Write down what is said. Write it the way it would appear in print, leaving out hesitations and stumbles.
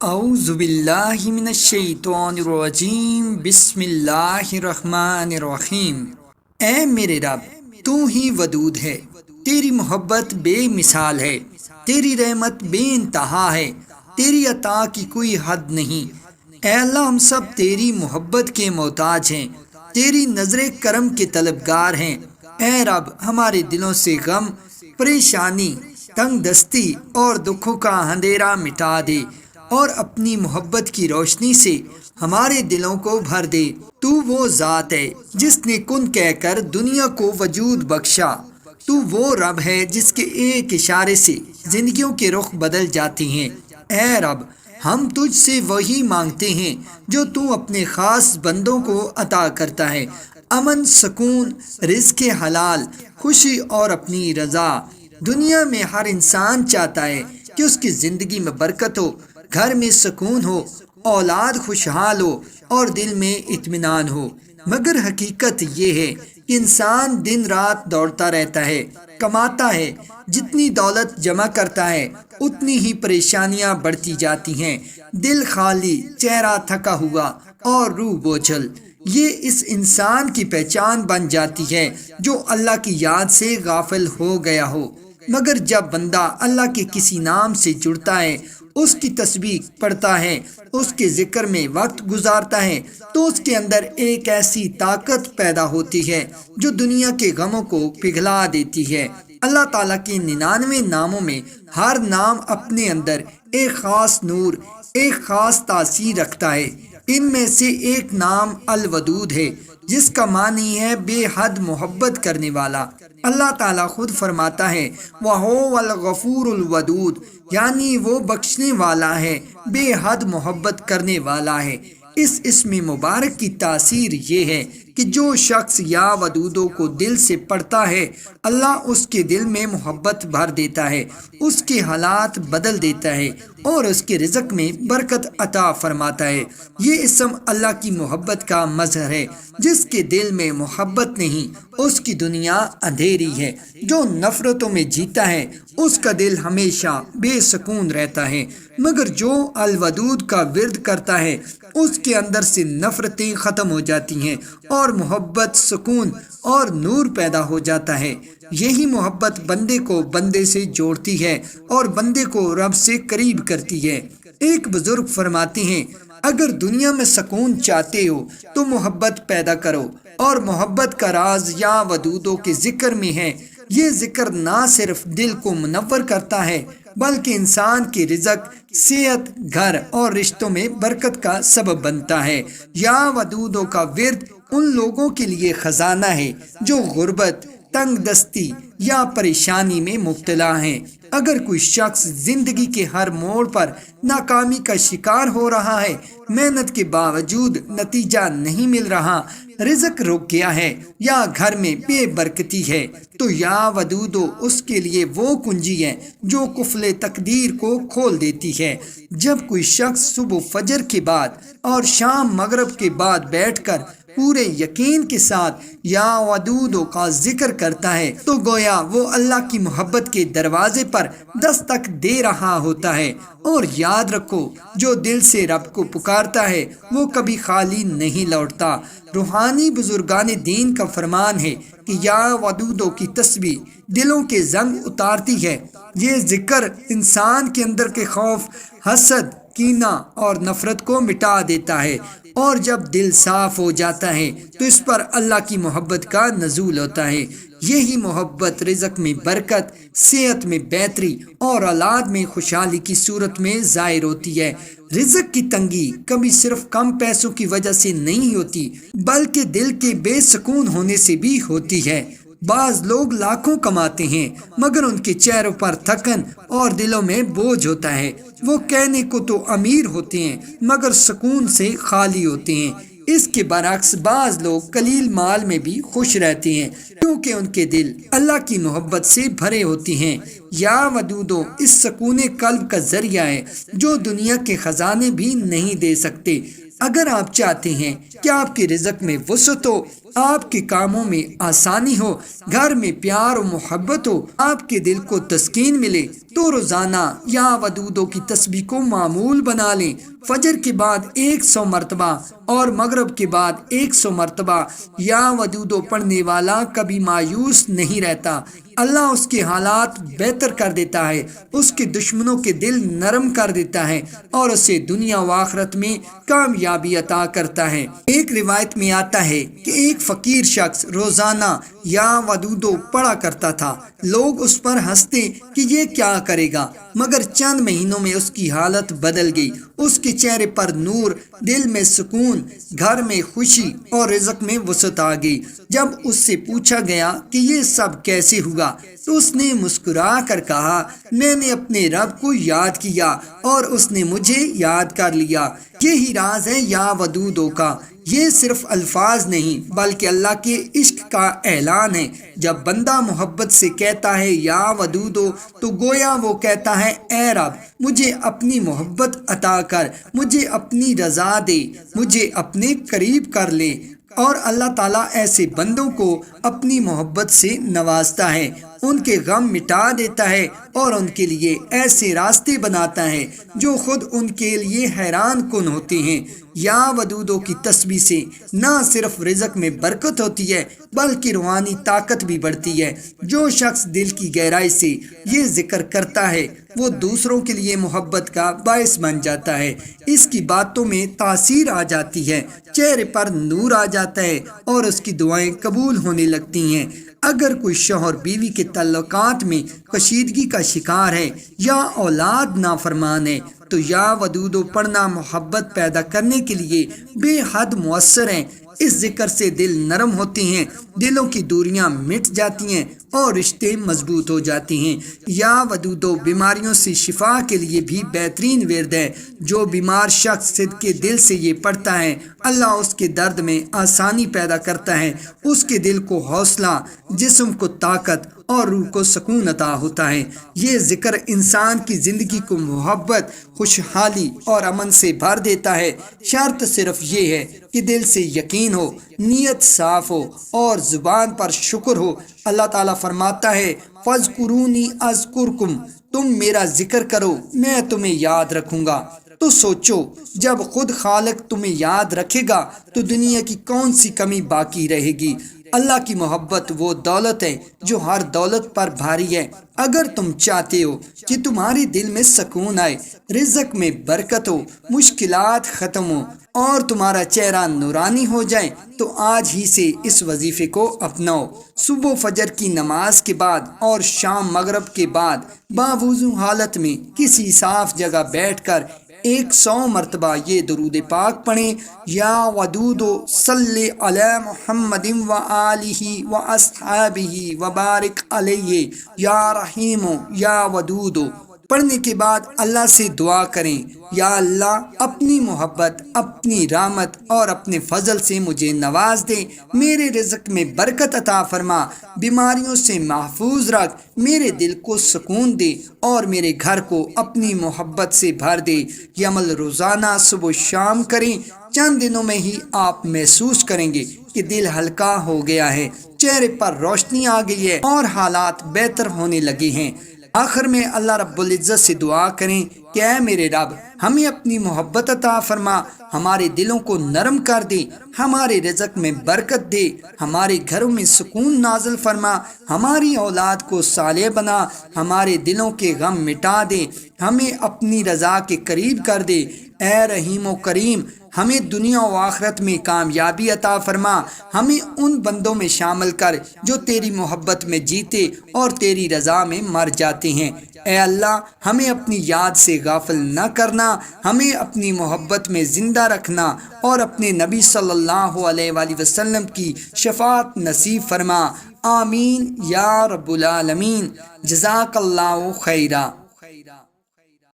اعوذ باللہ من الشیطان الرجیم، بسم اللہ الرحمن الرحیم۔ اے میرے رب، تو ہی ودود ہے، تیری محبت بے مثال ہے، تیری رحمت بے انتہا ہے، تیری عطا کی کوئی حد نہیں۔ اے اللہ، ہم سب تیری محبت کے محتاج ہیں، تیری نظر کرم کے طلبگار ہیں۔ اے رب، ہمارے دلوں سے غم، پریشانی، تنگ دستی اور دکھوں کا اندھیرا مٹا دے اور اپنی محبت کی روشنی سے ہمارے دلوں کو بھر دے۔ تو وہ ذات ہے جس نے کن کہہ کر دنیا کو وجود بخشا۔ تو وہ رب ہے جس کے ایک اشارے سے زندگیوں کے رخ بدل جاتے ہیں۔ اے رب، ہم تجھ سے وہی مانگتے ہیں جو تو اپنے خاص بندوں کو عطا کرتا ہے: امن، سکون، رزق حلال، خوشی اور اپنی رضا۔ دنیا میں ہر انسان چاہتا ہے کہ اس کی زندگی میں برکت ہو، گھر میں سکون ہو، اولاد خوشحال ہو اور دل میں اطمینان ہو، مگر حقیقت یہ ہے کہ انسان دن رات دوڑتا رہتا ہے، کماتا ہے، جتنی دولت جمع کرتا ہے اتنی ہی پریشانیاں بڑھتی جاتی ہیں، دل خالی، چہرہ تھکا ہوا اور روح بوجھل۔ یہ اس انسان کی پہچان بن جاتی ہے جو اللہ کی یاد سے غافل ہو گیا ہو۔ مگر جب بندہ اللہ کے کسی نام سے جڑتا ہے، اس کی تسبیح پڑھتا ہے، اس کے ذکر میں وقت گزارتا ہے، تو اس کے اندر ایک ایسی طاقت پیدا ہوتی ہے جو دنیا کے غموں کو پگھلا دیتی ہے۔ اللہ تعالیٰ کے 99 ناموں میں ہر نام اپنے اندر ایک خاص نور، ایک خاص تاثیر رکھتا ہے۔ ان میں سے ایک نام الودود ہے، جس کا معنی ہے بے حد محبت کرنے والا۔ اللہ تعالیٰ خود فرماتا ہے وَهُوَ الْغَفُورُ الْوَدُودُ، یعنی وہ بخشنے والا ہے، بے حد محبت کرنے والا ہے۔ اس اسم مبارک کی تاثیر یہ ہے کہ جو شخص یا ودودوں کو دل سے پڑھتا ہے، اللہ اس کے دل میں محبت بھر دیتا ہے، اس کے حالات بدل دیتا ہے اور اس کے رزق میں برکت عطا فرماتا ہے۔ یہ اسم اللہ کی محبت کا مظہر ہے۔ جس کے دل میں محبت نہیں، اس کی دنیا اندھیری ہے۔ جو نفرتوں میں جیتا ہے، اس کا دل ہمیشہ بے سکون رہتا ہے، مگر جو الودود کا ورد کرتا ہے، اس کے اندر سے نفرتیں ختم ہو جاتی ہیں اور محبت، سکون اور نور پیدا ہو جاتا ہے۔ یہی محبت بندے کو بندے سے جوڑتی ہے اور بندے کو رب سے قریب کرتی ہے۔ ایک بزرگ فرماتے ہیں اگر دنیا میں سکون چاہتے ہو تو محبت پیدا کرو، اور محبت کا راز یا ودودوں کے ذکر میں ہے۔ یہ ذکر نہ صرف دل کو منور کرتا ہے بلکہ انسان کے رزق، صحت، گھر اور رشتوں میں برکت کا سبب بنتا ہے۔ یا ودودوں کا ورد ان لوگوں کے لیے خزانہ ہے جو غربت، تنگ دستی یا پریشانی میں مبتلا ہیں۔ اگر کوئی شخص زندگی کے ہر موڑ پر ناکامی کا شکار ہو رہا ہے، محنت کے باوجود نتیجہ نہیں مل رہا، رزق رک گیا ہے یا گھر میں بے برکتی ہے، تو یا ودودو اس کے لیے وہ کنجی ہے جو قفل تقدیر کو کھول دیتی ہے۔ جب کوئی شخص صبح فجر کے بعد اور شام مغرب کے بعد بیٹھ کر پورے یقین کے ساتھ یا ودودوں کا ذکر کرتا ہے تو گویا وہ اللہ کی محبت کے دروازے پر دستک دے رہا ہوتا ہے۔ اور یاد رکھو، جو دل سے رب کو پکارتا ہے وہ کبھی خالی نہیں لوٹتا۔ روحانی بزرگان دین کا فرمان ہے کہ یا ودودوں کی تسبیح دلوں کے زنگ اتارتی ہے۔ یہ ذکر انسان کے اندر کے خوف، حسد، کینہ اور نفرت کو مٹا دیتا ہے، اور جب دل صاف ہو جاتا ہے تو اس پر اللہ کی محبت کا نزول ہوتا ہے۔ یہی محبت رزق میں برکت، صحت میں بہتری اور اولاد میں خوشحالی کی صورت میں ظاہر ہوتی ہے۔ رزق کی تنگی کبھی صرف کم پیسوں کی وجہ سے نہیں ہوتی بلکہ دل کے بے سکون ہونے سے بھی ہوتی ہے۔ بعض لوگ لاکھوں کماتے ہیں مگر ان کے چہروں پر تھکن اور دلوں میں بوجھ ہوتا ہے۔ وہ کہنے کو تو امیر ہوتے ہیں مگر سکون سے خالی ہوتے ہیں۔ اس کے برعکس بعض لوگ قلیل مال میں بھی خوش رہتے ہیں کیونکہ ان کے دل اللہ کی محبت سے بھرے ہوتے ہیں۔ یا ودودو اس سکون قلب کا ذریعہ ہے جو دنیا کے خزانے بھی نہیں دے سکتے۔ اگر آپ چاہتے ہیں کہ آپ کے رزق میں وسعت ہو، آپ کے کاموں میں آسانی ہو، گھر میں پیار و محبت ہو، آپ کے دل کو تسکین ملے، تو روزانہ یا ودودو کی تسبیح کو معمول بنا لیں۔ فجر کے بعد 100 مرتبہ اور مغرب کے بعد 100 مرتبہ یا ودودو پڑھنے والا کبھی مایوس نہیں رہتا۔ اللہ اس کے حالات بہتر کر دیتا ہے، اس کے دشمنوں کے دل نرم کر دیتا ہے اور اسے دنیا و آخرت میں کامیابی عطا کرتا ہے۔ ایک روایت میں آتا ہے کہ ایک فقیر شخص روزانہ یا ودودو پڑھا کرتا تھا۔ لوگ اس پر ہنستے کہ یہ کیا کرے گا، مگر چند مہینوں میں اس کی حالت بدل گئی۔ اس کے چہرے پر نور، دل میں سکون، گھر میں خوشی اور رزق میں وسعت آ گئی۔ جب اس سے پوچھا گیا کہ یہ سب کیسے ہوا تو اس نے مسکرا کر کہا، میں نے اپنے رب کو یاد کیا اور اس نے مجھے یاد کر لیا۔ یہی راز ہے یا ودودو کا۔ یہ صرف الفاظ نہیں بلکہ اللہ کے عشق کا اعلان ہے۔ جب بندہ محبت سے کہتا ہے یا ودودو تو گویا وہ کہتا ہے، اے رب مجھے اپنی محبت عطا کر، مجھے اپنی رضا دے، مجھے اپنے قریب کر لے۔ اور اللہ تعالیٰ ایسے بندوں کو اپنی محبت سے نوازتا ہے، ان کے غم مٹا دیتا ہے اور ان کے لیے ایسے راستے بناتا ہے جو خود ان کے لیے حیران کن ہوتے ہیں۔ یا ودودو کی تسبیح سے نہ صرف رزق میں برکت ہوتی ہے بلکہ روحانی طاقت بھی بڑھتی ہے۔ جو شخص دل کی گہرائی سے یہ ذکر کرتا ہے وہ دوسروں کے لیے محبت کا باعث بن جاتا ہے۔ اس کی باتوں میں تاثیر آ جاتی ہے، چہرے پر نور آ جاتا ہے اور اس کی دعائیں قبول ہونے لگتی ہیں۔ اگر کوئی شوہر بیوی کے تعلقات میں کشیدگی کا شکار ہے یا اولاد نافرمان ہے تو یا ودودو پڑھنا محبت پیدا کرنے کے لیے بے حد مؤثر ہے۔ اس ذکر سے دل نرم ہوتے ہیں، دلوں کی دوریاں مٹ جاتی ہیں اور رشتے مضبوط ہو جاتے ہیں۔ یا ودودو بیماریوں سے شفا کے لیے بھی بہترین ورد ہے۔ جو بیمار شخص صدقے دل سے یہ پڑھتا ہے اللہ اس کے درد میں آسانی پیدا کرتا ہے، اس کے دل کو حوصلہ، جسم کو طاقت اور روح کو سکون عطا ہوتا ہے۔ یہ ذکر انسان کی زندگی کو محبت، خوشحالی اور امن سے بھر دیتا ہے۔ شرط صرف یہ ہے کہ دل سے یقین ہو، نیت صاف ہو اور زبان پر شکر ہو۔ اللہ تعالیٰ فرماتا ہے، فَاذْكُرُونِي أَذْكُرْكُمْ، تم میرا ذکر کرو میں تمہیں یاد رکھوں گا۔ تو سوچو جب خود خالق تمہیں یاد رکھے گا تو دنیا کی کون سی کمی باقی رہے گی۔ اللہ کی محبت وہ دولت ہے جو ہر دولت پر بھاری ہے۔ اگر تم چاہتے ہو کہ تمہارے دل میں سکون آئے، رزق میں برکت ہو، مشکلات ختم ہو اور تمہارا چہرہ نورانی ہو جائے تو آج ہی سے اس وظیفے کو اپناؤ۔ صبح فجر کی نماز کے بعد اور شام مغرب کے بعد باوضو حالت میں کسی صاف جگہ بیٹھ کر 100 مرتبہ یہ درود پاک پڑھیں، یا ودودو صلی علی محمد و آلہ و اصحابہ وبارک علیہ یا رحیم یا ودودو۔ پڑھنے کے بعد اللہ سے دعا کریں، یا اللہ اپنی محبت، اپنی رحمت اور اپنے فضل سے مجھے نواز دے، میرے رزق میں برکت عطا فرما، بیماریوں سے محفوظ رکھ، میرے دل کو سکون دے اور میرے گھر کو اپنی محبت سے بھر دے۔ یہ عمل روزانہ صبح و شام کریں، چند دنوں میں ہی آپ محسوس کریں گے کہ دل ہلکا ہو گیا ہے، چہرے پر روشنی آ گئی ہے اور حالات بہتر ہونے لگے ہیں۔ آخر میں اللہ رب العزت سے دعا کریں کہ اے میرے رب ہمیں اپنی محبت عطا فرما، ہمارے دلوں کو نرم کر دے، ہمارے رزق میں برکت دے، ہمارے گھروں میں سکون نازل فرما، ہماری اولاد کو صالح بنا، ہمارے دلوں کے غم مٹا دے، ہمیں اپنی رضا کے قریب کر دے۔ اے رحیم و کریم ہمیں دنیا و آخرت میں کامیابی عطا فرما، ہمیں ان بندوں میں شامل کر جو تیری محبت میں جیتے اور تیری رضا میں مر جاتے ہیں۔ اے اللہ ہمیں اپنی یاد سے غافل نہ کرنا، ہمیں اپنی محبت میں زندہ رکھنا اور اپنے نبی صلی اللہ علیہ وآلہ وسلم کی شفاعت نصیب فرما۔ آمین یا رب العالمین۔ جزاک اللہ خیرہ۔